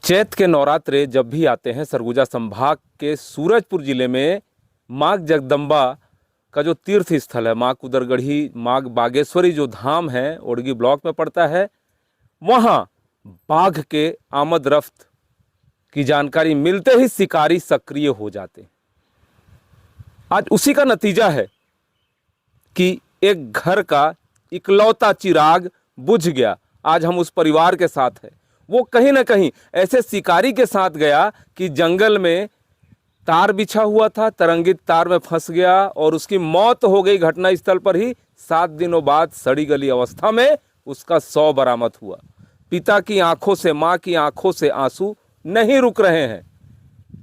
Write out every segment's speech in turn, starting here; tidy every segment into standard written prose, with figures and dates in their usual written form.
चैत के नवरात्रे जब भी आते हैं सरगुजा संभाग के सूरजपुर जिले में माँ जगदम्बा का जो तीर्थ स्थल है, माँ कुदरगढ़ी माँ बागेश्वरी जो धाम है ओड़गी ब्लॉक में पड़ता है, वहाँ बाघ के आमद रफ्त की जानकारी मिलते ही शिकारी सक्रिय हो जाते हैं। आज उसी का नतीजा है कि एक घर का इकलौता चिराग बुझ गया। आज हम उस परिवार के साथ हैं। वो कहीं ना कहीं ऐसे शिकारी के साथ गया कि जंगल में तार बिछा हुआ था, तरंगित तार में फंस गया और उसकी मौत हो गई घटना स्थल पर ही। 7 दिनों बाद सड़ी गली अवस्था में उसका शव बरामद हुआ। पिता की आंखों से, मां की आंखों से आंसू नहीं रुक रहे हैं।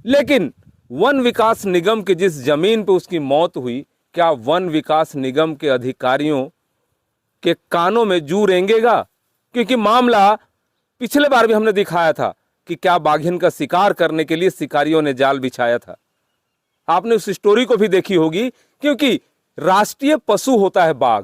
लेकिन वन विकास निगम की जिस जमीन पर उसकी मौत हुई, क्या वन विकास निगम के अधिकारियों के कानों में जू रेंगेगा? क्योंकि मामला पिछले बार भी हमने दिखाया था कि क्या बाघिन का शिकार करने के लिए शिकारियों ने जाल बिछाया था। आपने उस स्टोरी को भी देखी होगी, क्योंकि राष्ट्रीय पशु होता है बाघ।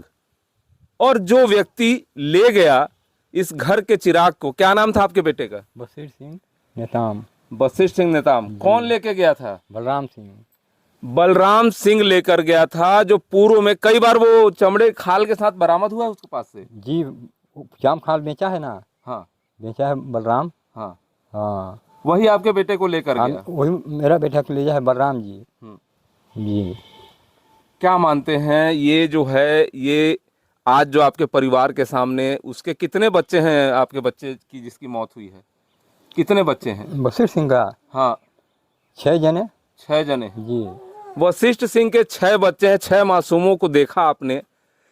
और जो व्यक्ति ले गया इस घर के चिराग को, क्या नाम था आपके बेटे का? वशिष्ठ सिंह नेताम। वशिष्ठ सिंह नेताम। कौन लेके गया था? बलराम सिंह। बलराम सिंह लेकर गया था, जो पूर्व में कई बार वो चमड़े खाल के साथ बरामद हुआ है उसके पास से। जी, जाम खाल बेचा है ना। हाँ, बेचा है बलराम। हाँ हाँ, वही आपके बेटे को लेकर गया। वही मेरा बेटा को ले जाए बलराम जी। जी, क्या मानते हैं ये जो है, ये आज जो आपके परिवार के सामने, उसके कितने बच्चे हैं? आपके बच्चे की जिसकी मौत हुई है, कितने बच्चे हैं? वशिष्ठ सिंह का हाँ 6 जने। 6 जने। जी, वशिष्ठ सिंह के 6 बच्चे हैं। 6 मासूमों को देखा आपने।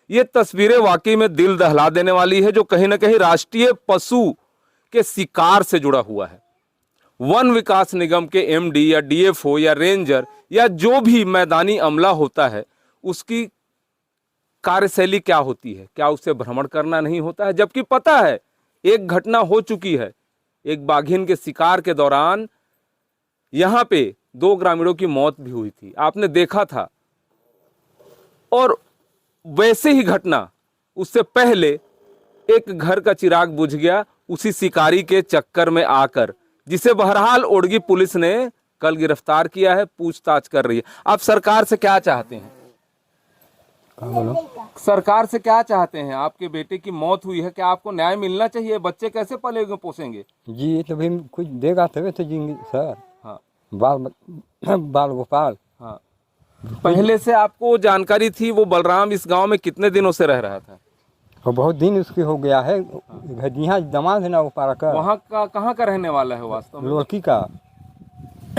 ये तस्वीरें वाकई में दिल दहला देने वाली है, जो कहीं ना कहीं राष्ट्रीय पशु के शिकार से जुड़ा हुआ है। वन विकास निगम के एमडी या डीएफओ या रेंजर या जो भी मैदानी अमला होता है, उसकी कार्यशैली क्या होती है? क्या उसे भ्रमण करना नहीं होता है? जबकि पता है एक घटना हो चुकी है। एक बाघिन के शिकार के दौरान यहां पे 2 ग्रामीणों की मौत भी हुई थी, आपने देखा था। और वैसे ही घटना उससे पहले एक घर का चिराग बुझ गया उसी शिकारी के चक्कर में आकर, जिसे बहरहाल ओड़गी पुलिस ने कल गिरफ्तार किया है, पूछताछ कर रही है। आप सरकार से क्या चाहते हैं? बोलो। सरकार से क्या चाहते हैं? आपके बेटे की मौत हुई है, क्या आपको न्याय मिलना चाहिए? बच्चे कैसे पलेंगे पोसेंगे? जी, तो भाई कुछ देगा तभी तो जिंदगी सर। हाँ, बाल गोपाल। हाँ। पहले से आपको जानकारी थी वो बलराम इस गांव में कितने दिनों से रह रहा था? और बहुत दिन उसकी हो गया है। यहाँ दमाद है ना वो पारा का। वहाँ का कहाँ का रहने वाला है वास्तव में? लोलकी का।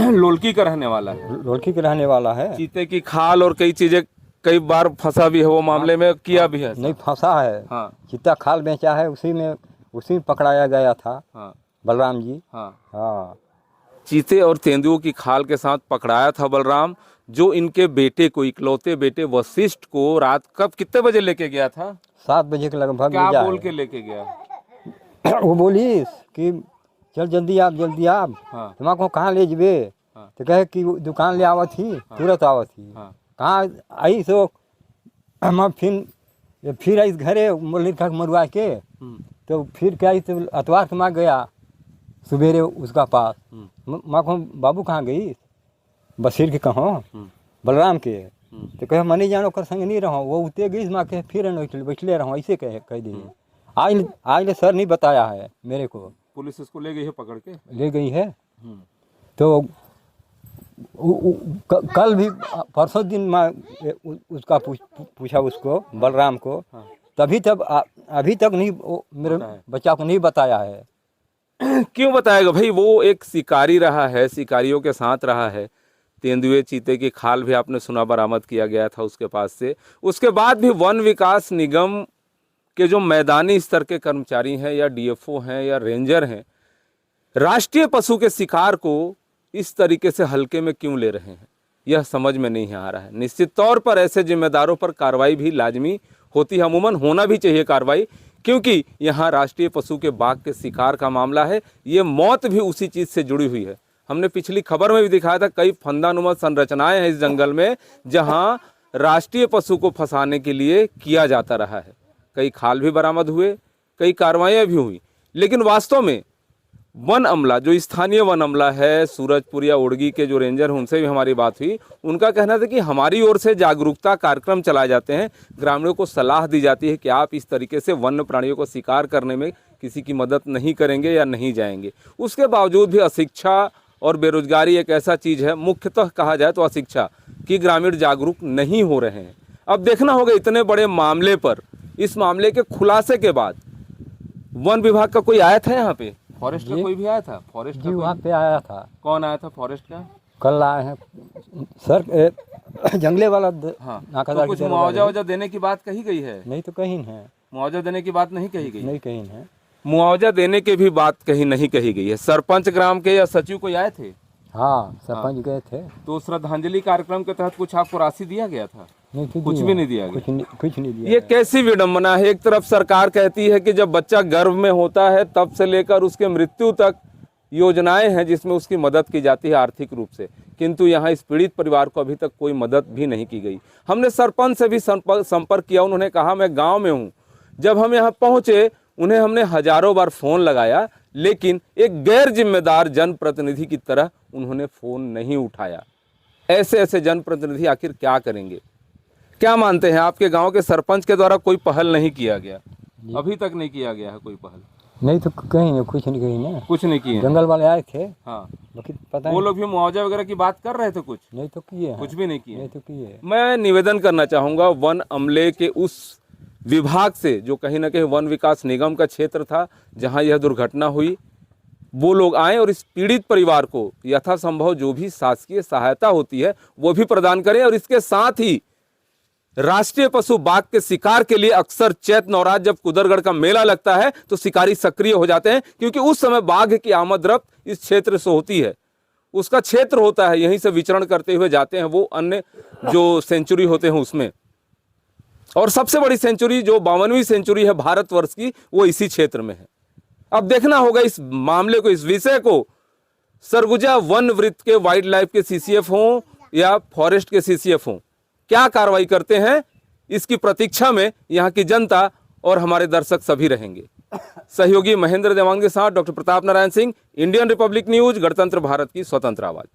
लोलकी का रहने वाला है। लोलकी का रहने वाला है। चीते की खाल और कई चीजें, कई बार फंसा भी है वो मामले में, किया भी है। नहीं फंसा है। हाँ, चित्ता खाल बेचा है, उसी में पकड़ाया गया था। हाँ, बलराम जी। हाँ। हाँ, चीते और तेंदुओं की खाल के साथ पकड़ाया था बलराम, जो इनके बेटे को, इकलौते बेटे वशिष्ठ को रात कब कितने बजे लेके गया था? 7 बजे के लगभग। क्या बोल के लेके गया? वो बोली कि चल जल्दी आप, जल्दी आप। हाँ, तुम्हारे कहाँ ले जबे? हाँ, तो कहे कि वो दुकान ले आवत थी। तुरंत आवत थी। हाँ, कहाँ आई सो हम फिर आई घरे मुरली मरुआ के। तो फिर क्या, तो अतवार के माँ गया सवेरे उसका पास। माँ को बाबू कहाँ गई? बशीर के कहो, बलराम के। तो कहे मनी जानो कर संग नहीं रहो, वो उते गई माँ के फिर बैठले रहो, ऐसे कह दी। आज ने सर नहीं बताया है मेरे को। पुलिस इसको ले गई है पकड़ के? ले गई है। तो कल भी परसों दिन मैं उसका पूछा उसको, बलराम को। अभी तक नहीं मेरे बच्चा को नहीं बताया है। क्यों बताएगा भाई? वो एक शिकारी रहा है, शिकारियों के साथ रहा है। तेंदुए चीते की खाल भी आपने सुना बरामद किया गया था उसके पास से। उसके बाद भी वन विकास निगम के जो मैदानी स्तर के कर्मचारी हैं या डीएफओ हैं या रेंजर हैं, राष्ट्रीय पशु के शिकार को इस तरीके से हल्के में क्यों ले रहे हैं, यह समझ में नहीं आ रहा है। निश्चित तौर पर ऐसे जिम्मेदारों पर कार्रवाई भी लाजमी होती है, अमूमन होना भी चाहिए कार्रवाई, क्योंकि यहाँ राष्ट्रीय पशु के बाघ के शिकार का मामला है। ये मौत भी उसी चीज़ से जुड़ी हुई है। हमने पिछली खबर में भी दिखाया था, कई फंदानुमा संरचनाएं हैं इस जंगल में, जहाँ राष्ट्रीय पशु को फंसाने के लिए किया जाता रहा है। कई खाल भी बरामद हुए, कई कार्रवाइयाँ भी हुई, लेकिन वास्तव में वन अमला, जो स्थानीय वन अमला है सूरजपुर या उड़गी के जो रेंजर हैं, उनसे भी हमारी बात हुई। उनका कहना था कि हमारी ओर से जागरूकता कार्यक्रम चलाए जाते हैं, ग्रामीणों को सलाह दी जाती है कि आप इस तरीके से वन्य प्राणियों को शिकार करने में किसी की मदद नहीं करेंगे या नहीं जाएंगे। उसके बावजूद भी अशिक्षा और बेरोजगारी एक ऐसा चीज़ है, मुख्यतः कहा जाए तो अशिक्षा, कि ग्रामीण जागरूक नहीं हो रहे हैं। अब देखना होगा इतने बड़े मामले पर, इस मामले के खुलासे के बाद वन विभाग का कोई आया था यहाँ पे? फॉरेस्ट का कोई भी आया था? फॉरेस्ट का जी कोई? वहाँ पे आया था। कौन आया था फॉरेस्ट का? कल आए हैं सर, जंगले वाला हाँ, नाकादार तो कुछ की तरफ मुआवजा वाले। वजा देने की बात कही गई है? नहीं तो कहीं है, मुआवजा देने की बात नहीं कही गई? नहीं कहीं है। मुआवजा देने की भी बात कहीं नहीं कही गई है। सरपंच ग्राम के या सचिव कोई आए थे? हाँ सरपंच गए थे। तो श्रद्धांजलि कार्यक्रम के तहत कुछ आपको राशि दिया गया था? नहीं तो कुछ दिया। भी नहीं दिया गया। कुछ नहीं दिया। ये कैसी विडंबना है? एक तरफ सरकार कहती है कि जब बच्चा गर्भ में होता है तब से लेकर उसके मृत्यु तक योजनाएं हैं जिसमें उसकी मदद की जाती है आर्थिक रूप से, किंतु यहाँ इस पीड़ित परिवार को अभी तक कोई मदद भी नहीं की गई। हमने सरपंच से भी संपर्क किया, उन्होंने कहा मैं गांव में हूँ। जब हम यहाँ पहुँचे उन्हें हमने हजारों बार फ़ोन लगाया, लेकिन एक गैर जिम्मेदार जनप्रतिनिधि की तरह उन्होंने फ़ोन नहीं उठाया। ऐसे ऐसे जनप्रतिनिधि आखिर क्या करेंगे? क्या मानते हैं, आपके गांव के सरपंच के द्वारा कोई पहल नहीं किया गया? अभी तक नहीं किया गया है कोई पहल? नहीं तो कहीं नहीं, कुछ नहीं कहीं ना। कुछ नहीं किए? जंगल वाले आए थे, हाँ, बाकी पता वो नहीं। लोग भी मुआवजा वगैरह की बात कर रहे थे? कुछ नहीं तो किए हैं। कुछ भी नहीं किए? नहीं तो किए। मैं निवेदन करना चाहूँगा वन अमले के उस विभाग से जो कहीं ना कहीं वन विकास निगम का क्षेत्र था जहाँ यह दुर्घटना हुई, वो लोग आए और इस पीड़ित परिवार को यथासंभव जो भी शासकीय सहायता होती है वो भी प्रदान करें। और इसके साथ ही राष्ट्रीय पशु बाघ के शिकार के लिए अक्सर चैत नवरात्र जब कुदरगढ़ का मेला लगता है तो शिकारी सक्रिय हो जाते हैं, क्योंकि उस समय बाघ की आमद रफ्त इस क्षेत्र से होती है, उसका क्षेत्र होता है, यहीं से विचरण करते हुए जाते हैं वो अन्य जो सेंचुरी होते हैं उसमें। और सबसे बड़ी सेंचुरी जो 52वीं सेंचुरी है भारतवर्ष की, वो इसी क्षेत्र में है। अब देखना होगा इस मामले को, इस विषय को सरगुजा वन वृत्त के वाइल्ड लाइफ के सीसीएफ हों या फॉरेस्ट के सीसीएफ हों, क्या कार्रवाई करते हैं, इसकी प्रतीक्षा में यहाँ की जनता और हमारे दर्शक सभी रहेंगे। सहयोगी महेंद्र देवांग के साथ doctor Pratap Narayan Singh, Indian Republic news, गणतंत्र भारत की स्वतंत्र आवाज।